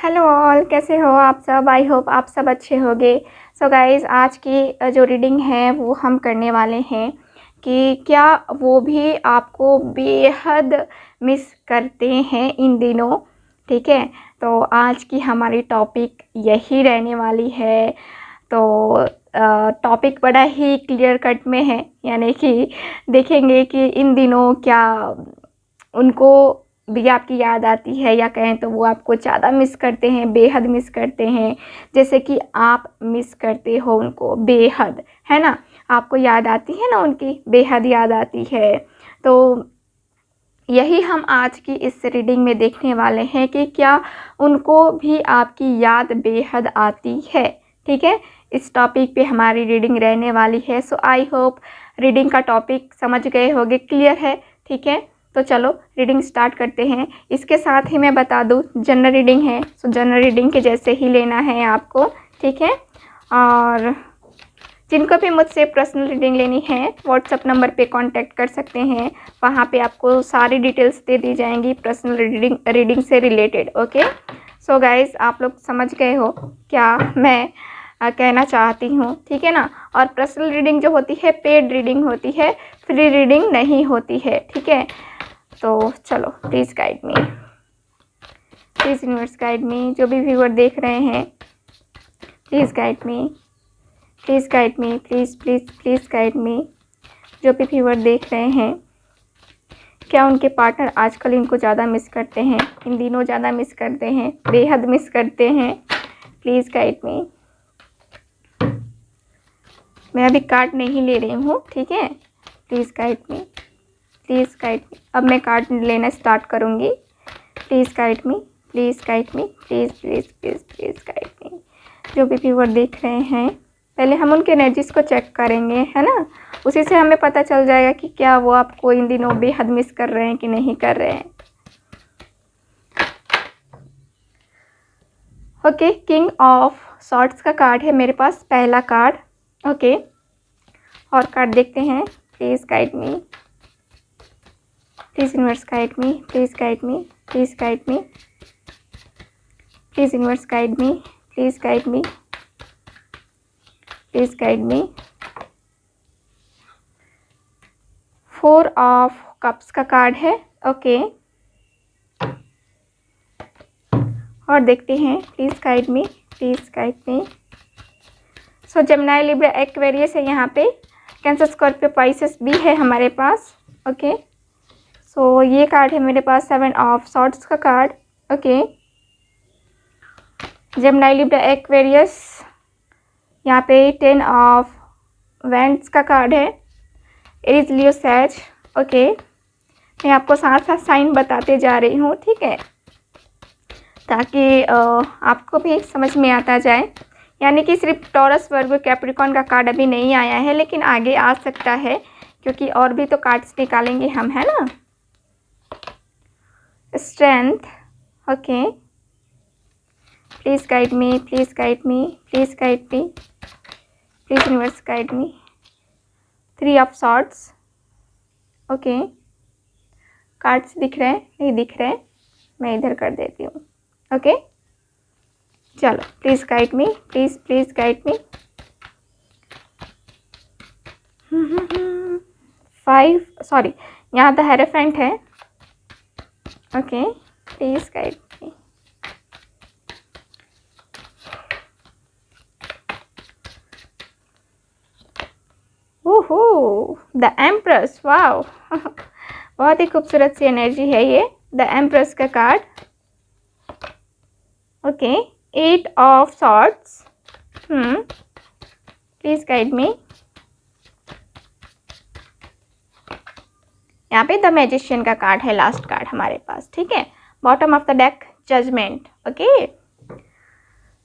Hello all, कैसे हो आप सब। आई होप आप सब अच्छे होंगे। सो गाइज़, आज की जो रीडिंग है वो हम करने वाले हैं कि क्या वो भी आपको बेहद मिस करते हैं इन दिनों। ठीक है, तो आज की हमारी टॉपिक यही रहने वाली है। तो टॉपिक बड़ा ही क्लियर कट में है, यानी कि देखेंगे कि इन दिनों क्या उनको भी आपकी याद आती है, या कहें तो वो आपको ज़्यादा मिस करते हैं, बेहद मिस करते हैं, जैसे कि आप मिस करते हो उनको बेहद, है ना। आपको याद आती है ना, उनकी बेहद याद आती है। तो यही हम आज की इस रीडिंग में देखने वाले हैं कि क्या उनको भी आपकी याद बेहद आती है। ठीक है, इस टॉपिक पे हमारी रीडिंग रहने वाली है। सो आई होप रीडिंग का टॉपिक समझ गए होंगे, क्लियर है। ठीक है, तो चलो रीडिंग स्टार्ट करते हैं। इसके साथ ही मैं बता दूँ, जनरल रीडिंग है, सो जनरल रीडिंग के जैसे ही लेना है आपको। ठीक है, और जिनको भी मुझसे पर्सनल रीडिंग लेनी है व्हाट्सएप नंबर पे कांटेक्ट कर सकते हैं। वहाँ पे आपको सारी डिटेल्स दे दी जाएंगी पर्सनल रीडिंग से रिलेटेड। ओके, सो गाइज़, आप लोग समझ गए हो क्या मैं कहना चाहती हूँ। ठीक है ना। और पर्सनल रीडिंग जो होती है पेड रीडिंग होती है, फ्री रीडिंग नहीं होती है। ठीक है, तो चलो please guide me, please universe guide me. जो भी व्यूअर देख रहे हैं please guide me, please guide me, please please please guide मी। जो भी व्यूअर देख रहे हैं, क्या उनके पार्टनर आजकल इनको ज़्यादा मिस करते हैं, इन दिनों ज़्यादा मिस करते हैं, बेहद मिस करते हैं। प्लीज़ गाइड मी। मैं अभी कार्ड नहीं ले रही हूँ, ठीक है। Please guide me, please guide मी। अब मैं कार्ड लेना स्टार्ट करूँगी। Please guide me, please guide me, please please please please guide मी। जो भी व्यूअर देख रहे हैं, पहले हम उनके एनर्जीज़ को चेक करेंगे, है ना। उसी से हमें पता चल जाएगा कि क्या वो आपको इन दिनों बेहद मिस कर रहे हैं कि नहीं कर रहे हैं। ओके, किंग ऑफ सॉर्ड्स का कार्ड है मेरे पास, पहला कार्ड। ओके, और कार्ड देखते हैं। Please guide me, please universe guide me, please guide me, please guide me, please universe guide me, please guide me, please guide me. 4 of cups का card है। Okay, और देखते हैं। Please guide me, please guide me. So Gemini, Libra, Aquarius है यहाँ पे, cancer, Scorpio, Pisces भी है हमारे पास। ओके, सो ये कार्ड है मेरे पास 7 ऑफ सॉर्ड्स का card. Okay, Gemini, Libra, Aquarius, यहाँ पे 10 ऑफ वेंट्स का कार्ड है, एरीज, लियो, सैज। ओके, मैं आपको साथ साथ साइन बताते जा रही हूँ, ठीक है, ताकि आपको भी समझ में आता जाए। यानी कि सिर्फ टॉरस, वर्गो, कैप्रिकॉर्न का कार्ड अभी नहीं आया है, लेकिन आगे आ सकता है, क्योंकि और भी तो कार्ड्स निकालेंगे हम, है ना। Strength. Okay, please guide me, please guide me, please guide me, please universe guide me. 3 of swords. Okay, cards दिख रहे हैं, नहीं दिख रहे हैं, मैं इधर कर देती हूँ। ओके, चलो please guide me, please please guide me. 5, sorry, यहाँ द हेरोफेंट है। ओके, प्लीज़ गाइड मी। ओहो, द एम्प्रेस, वाओ। बहुत ही खूबसूरत सी एनर्जी है ये, द एम्प्रेस का card. Okay, 8 of swords. Please guide me. यहाँ पे द मैजिशियन का कार्ड है, लास्ट कार्ड हमारे पास, ठीक है। Bottom of the deck, judgement. Okay,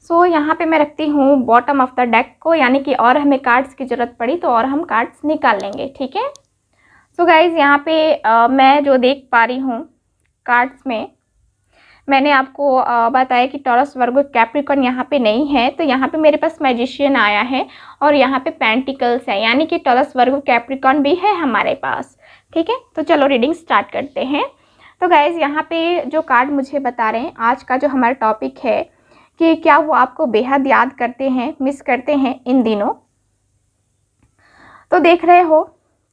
so यहाँ पे मैं रखती हूँ बॉटम ऑफ द डेक को, यानी कि और हमें कार्ड्स की ज़रूरत पड़ी तो और हम कार्ड्स निकाल लेंगे, ठीक है। सो गाइज़, यहाँ पे मैं जो देख पा रही हूँ कार्ड्स में, मैंने आपको बताया कि टॉरस, वर्गो, कैप्रिकॉर्न यहाँ पे नहीं है, तो यहाँ पे मेरे पास मैजिशियन आया है, और यहाँ पे पेंटिकल्स है, यानी कि टॉरस, वर्गो, कैप्रिकॉर्न भी है हमारे पास, ठीक है। तो चलो रीडिंग स्टार्ट करते हैं। तो गाइज़ यहाँ पे जो कार्ड मुझे बता रहे हैं, आज का जो हमारा टॉपिक है कि क्या वो आपको बेहद याद करते हैं, मिस करते हैं इन दिनों। तो देख रहे हो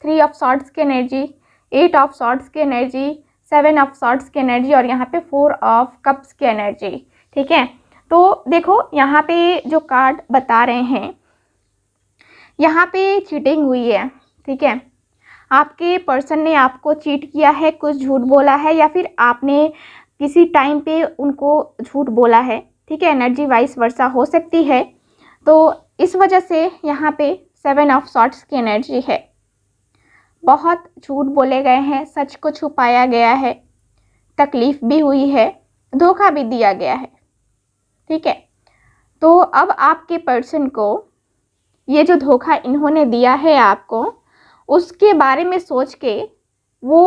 3 ऑफ सॉर्ड्स की एनर्जी, 8 ऑफ सॉर्ड्स की एनर्जी, 7 ऑफ सॉर्ड्स की एनर्जी और यहाँ पे 4 ऑफ कप्स की एनर्जी। ठीक है, तो देखो यहाँ पे जो कार्ड बता रहे हैं, यहाँ पे चीटिंग हुई है। ठीक है, आपके पर्सन ने आपको चीट किया है, कुछ झूठ बोला है या फिर आपने किसी टाइम पे उनको झूठ बोला है। ठीक है, एनर्जी वाइस वर्सा हो सकती है। तो इस वजह से यहाँ पे 7 ऑफ सॉर्ड्स की एनर्जी है। बहुत झूठ बोले गए हैं, सच को छुपाया गया है, तकलीफ़ भी हुई है, धोखा भी दिया गया है। ठीक है, तो अब आपके पर्सन को ये जो धोखा इन्होंने दिया है आपको, उसके बारे में सोच के वो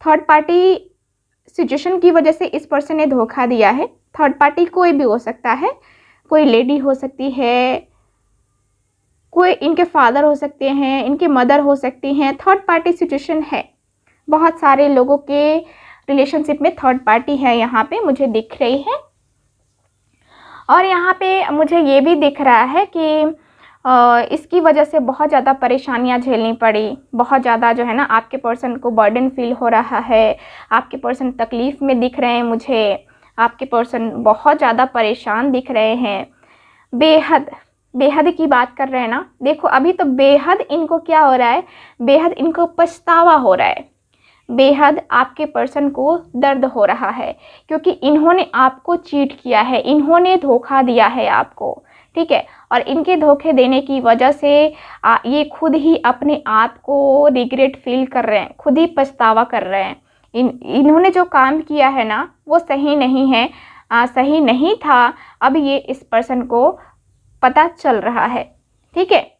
थर्ड पार्टी सिचुएशन की वजह से इस पर्सन ने धोखा दिया है। थर्ड पार्टी कोई भी हो सकता है, कोई लेडी हो सकती है, कोई इनके फादर हो सकते हैं, इनके मदर हो सकती हैं। थर्ड पार्टी सिचुएशन है, बहुत सारे लोगों के रिलेशनशिप में थर्ड पार्टी है यहाँ पे मुझे दिख रही है। और यहाँ पे मुझे ये भी दिख रहा है कि इसकी वजह से बहुत ज़्यादा परेशानियाँ झेलनी पड़ी, बहुत ज़्यादा जो है ना आपके पर्सन को बर्डन फील हो रहा है, आपके पर्सन तकलीफ़ में दिख रहे हैं मुझे, आपके पर्सन बहुत ज़्यादा परेशान दिख रहे हैं। बेहद बेहद की बात कर रहे हैं ना, देखो अभी तो बेहद इनको क्या हो रहा है, बेहद इनको पछतावा हो रहा है, बेहद आपके पर्सन को दर्द हो रहा है क्योंकि इन्होंने आपको चीट किया है, इन्होंने धोखा दिया है आपको। ठीक है, और इनके धोखे देने की वजह से ये खुद ही अपने आप को रिग्रेट फील कर रहे हैं, खुद ही पछतावा कर रहे हैं। इन्होंने जो काम किया है ना वो सही नहीं है, सही नहीं था। अब ये इस पर्सन को पता चल रहा है। ठीक है,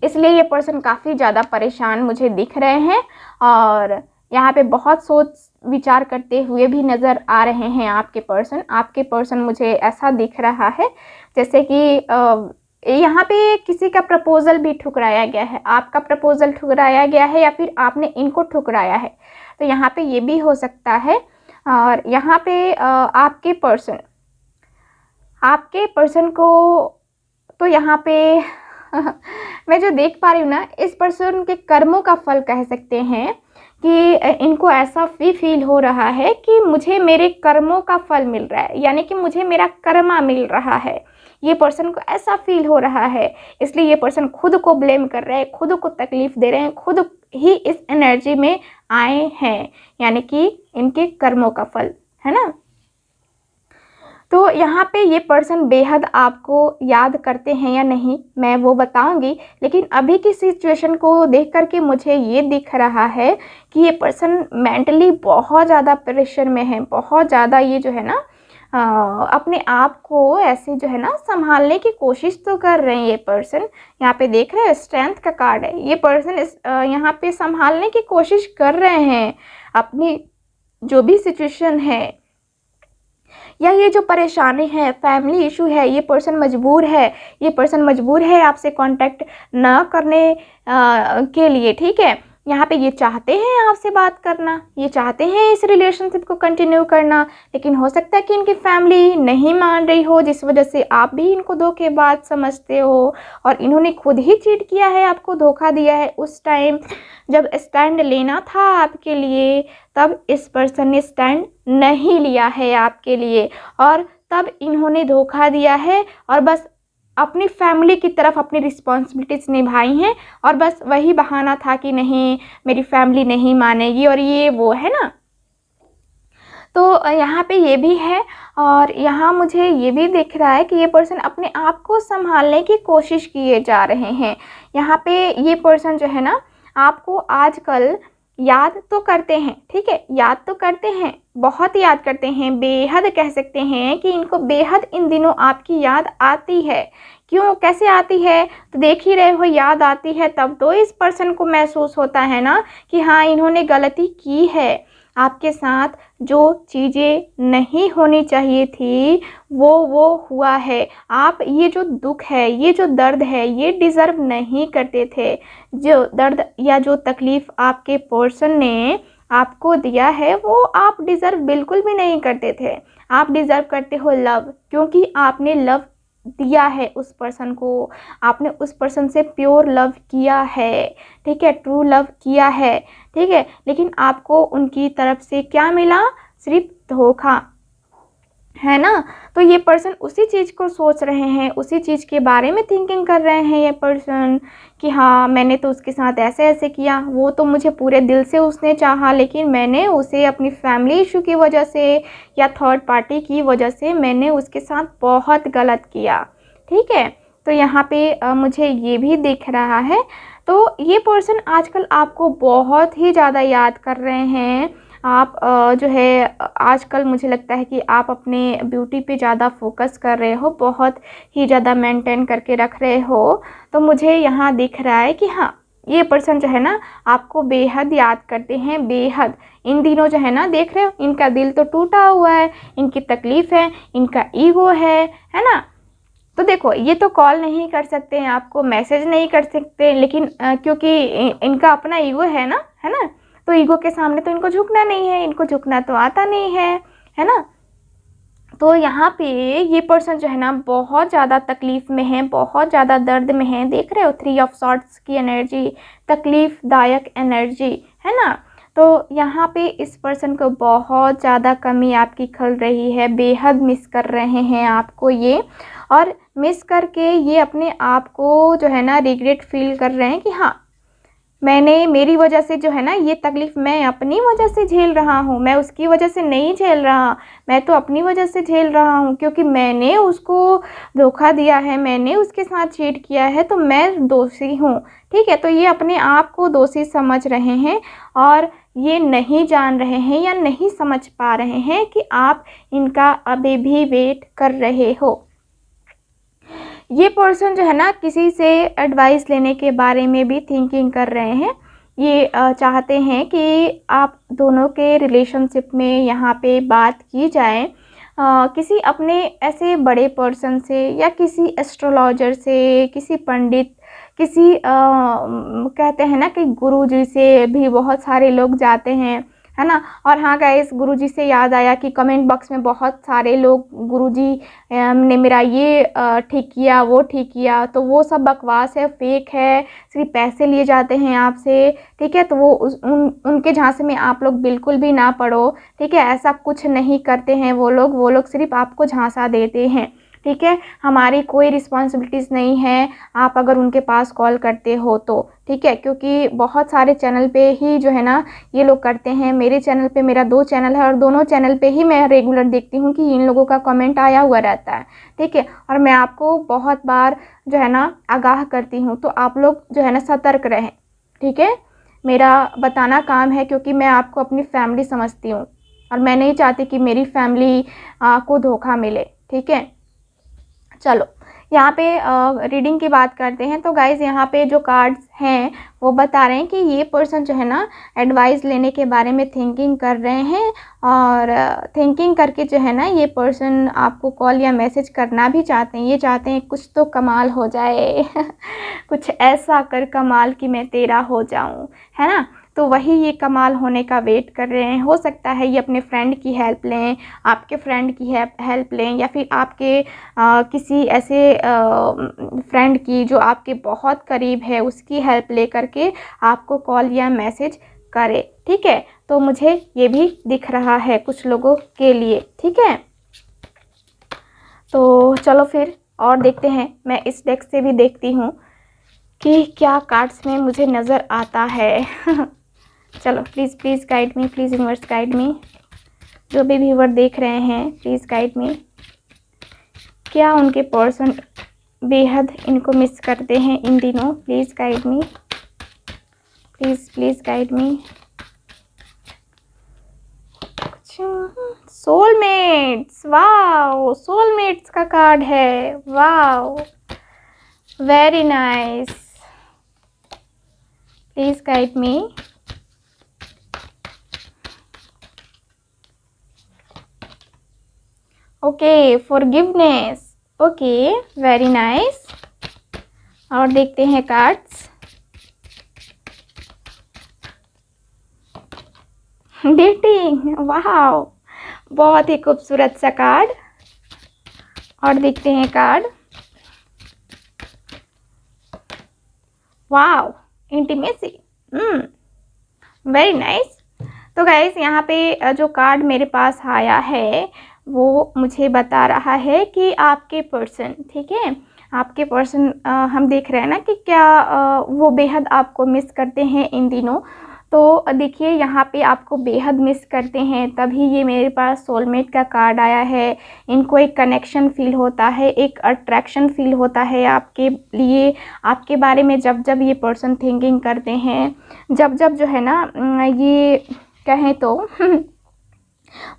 इसलिए ये पर्सन काफ़ी ज़्यादा परेशान मुझे दिख रहे हैं और यहाँ पे बहुत सोच विचार करते हुए भी नज़र आ रहे हैं आपके पर्सन। आपके पर्सन मुझे ऐसा दिख रहा है जैसे कि यहाँ पे किसी का प्रपोज़ल भी ठुकराया गया है, आपका प्रपोज़ल ठुकराया गया है या फिर आपने इनको ठुकराया है, तो यहाँ पे ये भी हो सकता है। और यहाँ पे आपके पर्सन को तो यहाँ पे मैं जो देख पा रही हूँ ना, इस पर्सन के कर्मों का फल कह सकते हैं कि इनको ऐसा भी फील हो रहा है कि मुझे मेरे कर्मों का फल मिल रहा है, यानी कि मुझे मेरा कर्मा मिल रहा है। ये पर्सन को ऐसा फील हो रहा है, इसलिए ये पर्सन खुद को ब्लेम कर रहे हैं, खुद को तकलीफ़ दे रहे हैं, खुद ही इस एनर्जी में आए हैं, यानी कि इनके कर्मों का फल है ना। तो यहाँ पे ये पर्सन बेहद आपको याद करते हैं या नहीं मैं वो बताऊंगी, लेकिन अभी की सिचुएशन को देख करके मुझे ये दिख रहा है कि ये पर्सन मेंटली बहुत ज़्यादा प्रेशर में है, बहुत ज़्यादा ये जो है ना अपने आप को ऐसे जो है ना संभालने की कोशिश तो कर रहे हैं। ये पर्सन यहाँ पे देख रहे हैं स्ट्रेंथ का कार्ड है, ये पर्सन यहाँ पे संभालने की कोशिश कर रहे हैं अपनी जो भी सिचुएशन है या ये जो परेशानी है, फैमिली इशू है, ये पर्सन मजबूर है आपसे कांटेक्ट ना करने के लिए। ठीक है, यहाँ पे ये चाहते हैं आपसे बात करना, ये चाहते हैं इस रिलेशनशिप को कंटिन्यू करना, लेकिन हो सकता है कि इनकी फैमिली नहीं मान रही हो, जिस वजह से आप भी इनको धोखेबाज समझते हो और इन्होंने खुद ही चीट किया है, आपको धोखा दिया है। उस टाइम जब स्टैंड लेना था आपके लिए, तब इस पर्सन ने स्टैंड नहीं लिया है आपके लिए और तब इन्होंने धोखा दिया है और बस अपनी फैमिली की तरफ अपनी रिस्पॉन्सिबिलिटीज़ निभाई हैं और बस वही बहाना था कि नहीं मेरी फैमिली नहीं मानेगी और ये वो है ना। तो यहाँ पे ये भी है और यहाँ मुझे ये भी दिख रहा है कि ये पर्सन अपने आप को संभालने की कोशिश किए जा रहे हैं। यहाँ पे ये पर्सन जो है ना आपको आजकल याद तो करते हैं, ठीक है, याद तो करते हैं, बहुत याद करते हैं, बेहद कह सकते हैं कि इनको बेहद इन दिनों आपकी याद आती है। क्यों, कैसे आती है, तो देख ही रहे हो, याद आती है तब तो इस पर्सन को महसूस होता है ना कि हाँ इन्होंने गलती की है, आपके साथ जो चीज़ें नहीं होनी चाहिए थी वो हुआ है। आप ये जो दुख है, ये जो दर्द है, ये डिज़र्व नहीं करते थे। जो दर्द या जो तकलीफ़ आपके पर्सन ने आपको दिया है वो आप डिज़र्व बिल्कुल भी नहीं करते थे। आप डिज़र्व करते हो लव, क्योंकि आपने लव दिया है उस पर्सन को, आपने उस पर्सन से प्योर लव किया है, ठीक है, ट्रू लव किया है, ठीक है। लेकिन आपको उनकी तरफ से क्या मिला? सिर्फ धोखा, है ना। तो ये पर्सन उसी चीज़ को सोच रहे हैं, उसी चीज़ के बारे में थिंकिंग कर रहे हैं ये पर्सन कि हाँ मैंने तो उसके साथ ऐसे ऐसे किया, वो तो मुझे पूरे दिल से उसने चाहा, लेकिन मैंने उसे अपनी फैमिली इशू की वजह से या थर्ड पार्टी की वजह से मैंने उसके साथ बहुत गलत किया, ठीक है। तो यहाँ पे मुझे ये भी दिख रहा है। तो ये पर्सन आजकल आपको बहुत ही ज़्यादा याद कर रहे हैं। आप जो है आजकल मुझे लगता है कि आप अपने ब्यूटी पे ज़्यादा फोकस कर रहे हो, बहुत ही ज़्यादा मेंटेन करके रख रहे हो। तो मुझे यहाँ दिख रहा है कि हाँ ये पर्सन जो है ना आपको बेहद याद करते हैं, बेहद। इन दिनों जो है ना देख रहे हो इनका दिल तो टूटा हुआ है, इनकी तकलीफ़ है, इनका ईगो है ना। तो देखो ये तो कॉल नहीं कर सकते हैं आपको, मैसेज नहीं कर सकते, लेकिन क्योंकि इनका अपना ईगो है ना, है ना। तो ईगो के सामने तो इनको झुकना नहीं है, इनको झुकना तो आता नहीं है ना। तो यहाँ पे ये पर्सन जो है ना बहुत ज़्यादा तकलीफ़ में है, बहुत ज़्यादा दर्द में है। देख रहे हो 3 ऑफ सॉर्ड्स की एनर्जी, तकलीफ़दायक एनर्जी, है ना। तो यहाँ पे इस पर्सन को बहुत ज़्यादा कमी आपकी खल रही है, बेहद मिस कर रहे हैं आपको ये, और मिस करके ये अपने आप को जो है ना रिग्रेट फील कर रहे हैं कि हाँ मैंने, मेरी वजह से जो है ना ये तकलीफ़ मैं अपनी वजह से झेल रहा हूँ, मैं उसकी वजह से नहीं झेल रहा, मैं तो अपनी वजह से झेल रहा हूँ, क्योंकि मैंने उसको धोखा दिया है, मैंने उसके साथ चीट किया है, तो मैं दोषी हूँ, ठीक है। तो ये अपने आप को दोषी समझ रहे हैं और ये नहीं जान रहे हैं या नहीं समझ पा रहे हैं कि आप इनका अभी भी वेट कर रहे हो। ये पर्सन जो है ना किसी से एडवाइस लेने के बारे में भी थिंकिंग कर रहे हैं। ये चाहते हैं कि आप दोनों के रिलेशनशिप में यहाँ पे बात की जाए, किसी अपने ऐसे बड़े पर्सन से या किसी एस्ट्रोलॉजर से, किसी पंडित, किसी कहते हैं ना कि गुरुजी से भी बहुत सारे लोग जाते हैं, है ना। और हाँ गाइस, गुरुजी से याद आया कि कमेंट बॉक्स में बहुत सारे लोग गुरुजी ने मेरा ये ठीक किया, वो ठीक किया, तो वो सब बकवास है, फेक है, सिर्फ पैसे लिए जाते हैं आपसे, ठीक है। तो वो उनके झांसे में आप लोग बिल्कुल भी ना पड़ो, ठीक है। ऐसा कुछ नहीं करते हैं वो लोग सिर्फ आपको झांसा देते हैं, ठीक है। हमारी कोई रिस्पॉन्सिबिलिटीज़ नहीं है आप अगर उनके पास कॉल करते हो तो, ठीक है। क्योंकि बहुत सारे चैनल पे ही जो है ना ये लोग करते हैं। मेरे चैनल पे, मेरा 2 चैनल है और दोनों चैनल पे ही मैं रेगुलर देखती हूँ कि इन लोगों का कमेंट आया हुआ रहता है, ठीक है। और मैं आपको बहुत बार जो है ना आगाह करती हूँ, तो आप लोग जो है ना सतर्क रहें, ठीक है। मेरा बताना काम है, क्योंकि मैं आपको अपनी फैमिली समझती हूँ और मैं नहीं चाहती कि मेरी फैमिली को धोखा मिले, ठीक है। चलो यहाँ पे रीडिंग की बात करते हैं। तो गाइज़ यहाँ पे जो कार्ड्स हैं वो बता रहे हैं कि ये पर्सन जो है ना एडवाइस लेने के बारे में थिंकिंग कर रहे हैं, और थिंकिंग करके जो है ना ये पर्सन आपको कॉल या मैसेज करना भी चाहते हैं। ये चाहते हैं कुछ तो कमाल हो जाए कुछ ऐसा कर कमाल कि मैं तेरा हो जाऊँ, है ना। तो वही ये कमाल होने का वेट कर रहे हैं। हो सकता है ये अपने फ्रेंड की हेल्प लें, आपके फ्रेंड की हेल्प लें, या फिर आपके किसी ऐसे फ्रेंड की जो आपके बहुत करीब है उसकी हेल्प ले करके आपको कॉल या मैसेज करे, ठीक है। तो मुझे ये भी दिख रहा है कुछ लोगों के लिए, ठीक है। तो चलो फिर और देखते हैं, मैं इस डेक से भी देखती हूँ कि क्या कार्ड्स में मुझे नज़र आता है चलो please guide me, please universe guide me. जो भी व्यूअर देख रहे हैं प्लीज़ गाइड मी। क्या उनके पर्सन बेहद इनको मिस करते हैं इन दिनों? Please guide me, please guide me. Soulmates, wow, soulmates का कार्ड है, wow, very nice. Please guide me. Okay, forgiveness, okay, very nice. और देखते हैं कार्ड्स। डेटिंग, वाह, बहुत ही खूबसूरत सा कार्ड। और देखते हैं कार्ड, वाह, इंटीमेसी, वेरी नाइस। तो गाइस यहाँ पे जो कार्ड मेरे पास आया है वो मुझे बता रहा है कि आपके पर्सन, ठीक है, आपके पर्सन हम देख रहे हैं ना कि क्या वो बेहद आपको मिस करते हैं इन दिनों। तो देखिए यहाँ पे आपको बेहद मिस करते हैं, तभी ये मेरे पास सोलमेट का कार्ड आया है। इनको एक कनेक्शन फील होता है, एक अट्रैक्शन फील होता है आपके लिए, आपके बारे में जब जब ये पर्सन थिंकिंग करते हैं, जब जब जो है ना ये कहें तो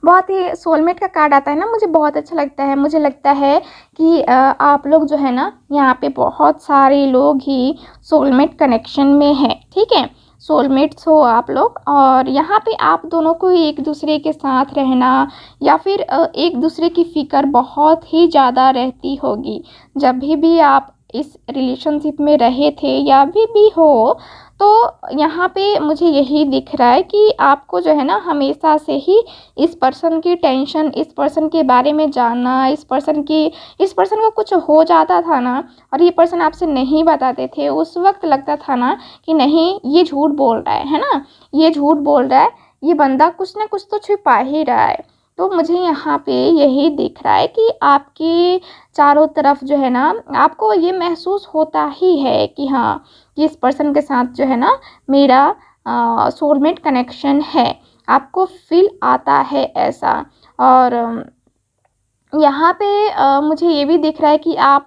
बहुत ही सोलमेट का कार्ड आता है ना, मुझे बहुत अच्छा लगता है। मुझे लगता है कि आप लोग जो है ना यहाँ पे बहुत सारे लोग ही सोलमेट कनेक्शन में हैं, ठीक है, सोलमेट्स हो आप लोग। और यहाँ पे आप दोनों को एक दूसरे के साथ रहना या फिर एक दूसरे की फ़िक्र बहुत ही ज़्यादा रहती होगी। जब भी आप इस रिलेशनशिप में रहे थे या भी हो, तो यहाँ पे मुझे यही दिख रहा है कि आपको जो है ना हमेशा से ही इस पर्सन की टेंशन, इस पर्सन के बारे में जानना, इस पर्सन को कुछ हो जाता था ना और ये पर्सन आपसे नहीं बताते थे, उस वक्त लगता था ना कि नहीं ये झूठ बोल रहा है ना, ये झूठ बोल रहा है, ये बंदा कुछ ना कुछ तो छुपा ही रहा है। तो मुझे यहाँ पे यही दिख रहा है कि आपके चारों तरफ जो है ना आपको ये महसूस होता ही है कि हाँ, कि इस पर्सन के साथ जो है ना मेरा सोलमेट कनेक्शन है, आपको फील आता है ऐसा। और यहाँ पे मुझे ये भी दिख रहा है कि आप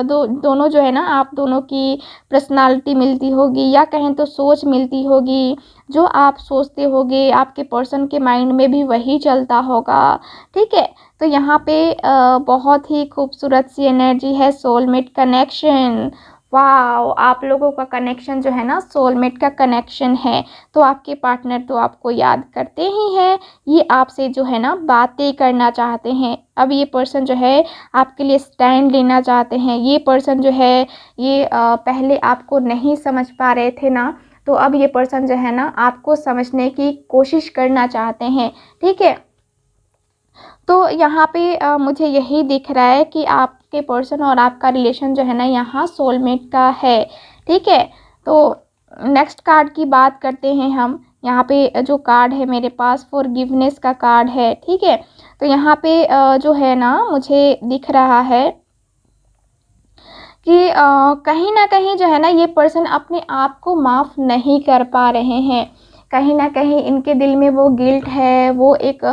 दोनों जो है ना, आप दोनों की पर्सनालिटी मिलती होगी या कहें तो सोच मिलती होगी। जो आप सोचते होगे आपके पर्सन के माइंड में भी वही चलता होगा, ठीक है। तो यहाँ पे बहुत ही खूबसूरत सी एनर्जी है, सोलमेट कनेक्शन। वाह, आप लोगों का कनेक्शन जो है ना सोलमेट का कनेक्शन है। तो आपके पार्टनर तो आपको याद करते ही हैं, ये आपसे जो है ना बातें करना चाहते हैं। अब ये पर्सन जो है आपके लिए स्टैंड लेना चाहते हैं। ये पर्सन जो है ये पहले आपको नहीं समझ पा रहे थे ना, तो अब ये पर्सन जो है ना आपको समझने की कोशिश करना चाहते हैं, ठीक है। तो यहाँ पे मुझे यही दिख रहा है कि आपके पर्सन और आपका रिलेशन जो है ना यहाँ सोलमेट का है, ठीक है। तो नेक्स्ट कार्ड की बात करते हैं हम। यहाँ पे जो कार्ड है मेरे पास फॉरगिवनेस का कार्ड है, ठीक है। तो यहाँ पे जो है ना मुझे दिख रहा है कि कहीं ना कहीं जो है ना ये पर्सन अपने आप को माफ़ नहीं कर पा रहे हैं। कहीं ना कहीं इनके दिल में वो गिल्ट है, वो एक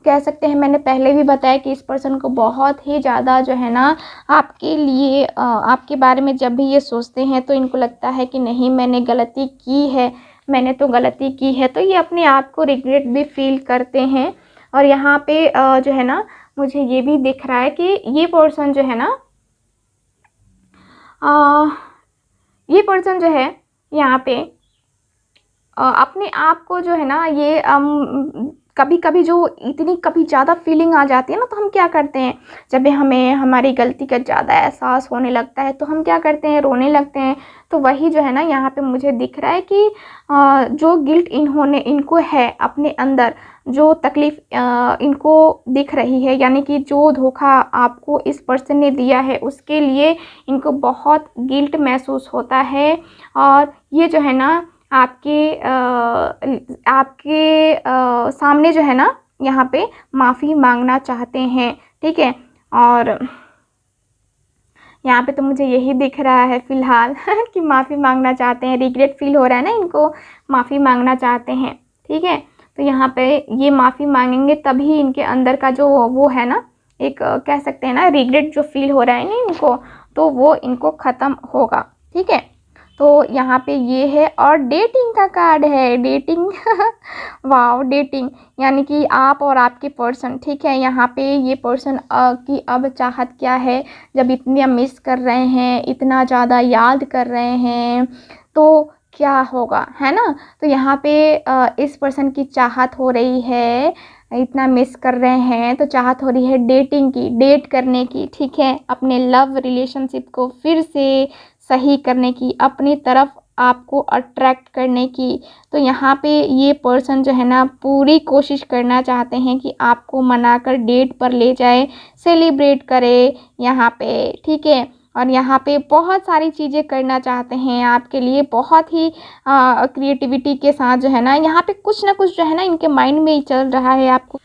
कह सकते हैं, मैंने पहले भी बताया कि इस पर्सन को बहुत ही ज़्यादा जो है ना आपके लिए आपके बारे में जब भी ये सोचते हैं तो इनको लगता है कि नहीं मैंने गलती की है, मैंने तो गलती की है। तो ये अपने आप को रिग्रेट भी फील करते हैं। और यहाँ पे जो है ना मुझे ये भी दिख रहा है कि ये पर्सन जो है ना ये पर्सन जो है यहाँ पे अपने आप को जो है ना ये कभी कभी जो इतनी कभी ज़्यादा फीलिंग आ जाती है ना, तो हम क्या करते हैं, जब भी हमें हमारी गलती का ज़्यादा एहसास होने लगता है तो हम क्या करते हैं, रोने लगते हैं। तो वही जो है ना यहाँ पे मुझे दिख रहा है कि जो गिल्ट इनको है अपने अंदर, जो तकलीफ़ इनको दिख रही है, यानी कि जो धोखा आपको इस पर्सन ने दिया है उसके लिए इनको बहुत गिल्ट महसूस होता है। और ये जो है ना आपके सामने जो है ना यहाँ पे माफ़ी मांगना चाहते हैं, ठीक है। और यहाँ पे तो मुझे यही दिख रहा है फ़िलहाल कि माफ़ी मांगना चाहते हैं, रिग्रेट फील हो रहा है ना इनको, माफ़ी मांगना चाहते हैं, ठीक है। तो यहाँ पे ये माफ़ी मांगेंगे तभी इनके अंदर का जो वो है ना, एक कह सकते हैं ना रिग्रेट जो फील हो रहा है ना इनको, तो वो इनको ख़त्म होगा, ठीक है। तो यहाँ पे ये है। और डेटिंग का कार्ड है, डेटिंग वाह, डेटिंग यानी कि आप और आपके पर्सन, ठीक है। यहाँ पे ये पर्सन की अब चाहत क्या है, जब इतना मिस कर रहे हैं, इतना ज़्यादा याद कर रहे हैं, तो क्या होगा, है ना। तो यहाँ पे इस पर्सन की चाहत हो रही है, इतना मिस कर रहे हैं तो चाहत हो रही है डेटिंग की, डेट करने की, ठीक है। अपने लव रिलेशनशिप को फिर से सही करने की, अपनी तरफ आपको अट्रैक्ट करने की। तो यहाँ पे ये पर्सन जो है ना पूरी कोशिश करना चाहते हैं कि आपको मनाकर डेट पर ले जाए, सेलिब्रेट करे यहाँ पे, ठीक है। और यहाँ पे बहुत सारी चीज़ें करना चाहते हैं आपके लिए, बहुत ही क्रिएटिविटी के साथ जो है ना, यहाँ पे कुछ ना कुछ जो है ना इनके माइंड में ही चल रहा है आपको।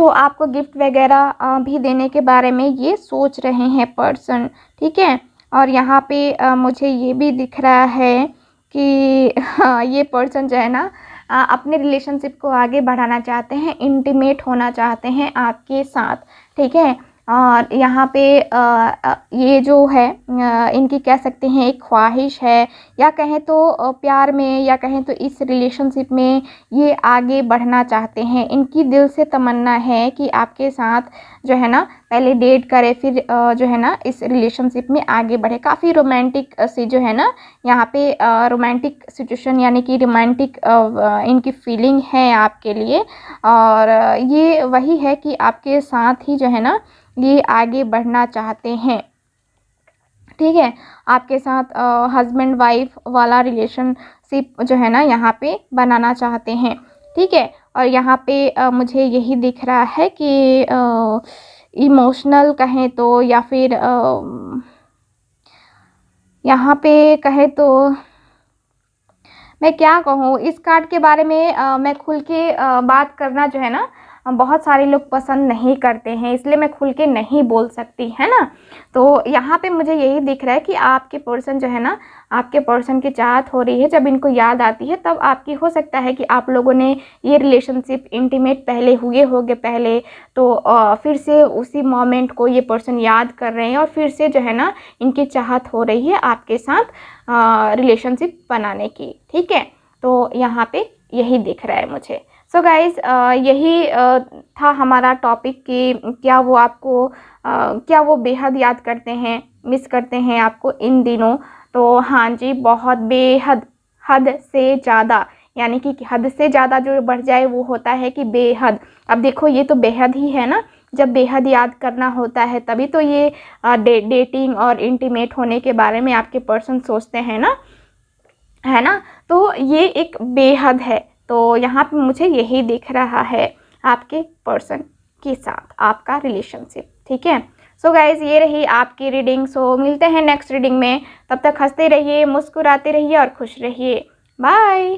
आपको गिफ्ट वगैरह भी देने के बारे में ये सोच रहे हैं पर्सन, ठीक है। और यहाँ पे मुझे ये भी दिख रहा है कि हाँ, ये पर्सन जो है ना अपने रिलेशनशिप को आगे बढ़ाना चाहते हैं, इंटीमेट होना चाहते हैं आपके साथ, ठीक है। और यहाँ पे ये जो है इनकी कह सकते हैं एक ख्वाहिश है, या कहें तो प्यार में, या कहें तो इस रिलेशनशिप में ये आगे बढ़ना चाहते हैं। इनकी दिल से तमन्ना है कि आपके साथ जो है ना पहले डेट करे, फिर जो है ना इस रिलेशनशिप में आगे बढ़े। काफ़ी रोमांटिक सी जो है ना यहाँ पे रोमांटिक सिचुएशन, यानी कि रोमांटिक इनकी फीलिंग है आपके लिए। और ये वही है कि आपके साथ ही जो है ना ये आगे बढ़ना चाहते हैं, ठीक है। आपके साथ हस्बैंड वाइफ वाला रिलेशनशिप जो है ना यहाँ पे बनाना चाहते हैं, ठीक है। और यहाँ पे मुझे यही दिख रहा है कि इमोशनल कहें तो, या फिर यहाँ पे कहें तो मैं क्या कहूँ, इस कार्ड के बारे में मैं खुल के बात करना जो है ना बहुत सारे लोग पसंद नहीं करते हैं, इसलिए मैं खुल के नहीं बोल सकती, है ना। तो यहाँ पे मुझे यही दिख रहा है कि आपके पर्सन जो है ना, आपके पर्सन की चाहत हो रही है। जब इनको याद आती है तब आपकी हो सकता है कि आप लोगों ने ये रिलेशनशिप इंटीमेट पहले हुए होगे पहले, तो फिर से उसी मोमेंट को ये पर्सन याद कर रहे हैं और फिर से जो है ना इनकी चाहत हो रही है आपके साथ रिलेशनशिप बनाने की, ठीक है। तो यहाँ पे यही दिख रहा है मुझे। सो गाइज़ यही था हमारा टॉपिक कि क्या वो आपको क्या वो बेहद याद करते हैं, मिस करते हैं आपको इन दिनों। तो हाँ जी, बहुत बेहद, हद से ज़्यादा, यानी कि हद से ज़्यादा जो बढ़ जाए वो होता है कि बेहद। अब देखो ये तो बेहद ही है ना, जब बेहद याद करना होता है तभी तो ये डेटिंग और इंटीमेट होने के बारे में आपके पर्सन सोचते हैं ना, है ना। तो ये एक बेहद है। तो यहाँ पे मुझे यही दिख रहा है आपके पर्सन के साथ आपका रिलेशनशिप, ठीक है। सो गाइज़ ये रही आपकी रीडिंग। सो मिलते हैं नेक्स्ट रीडिंग में, तब तक हंसते रहिए, मुस्कुराते रहिए और खुश रहिए। बाय।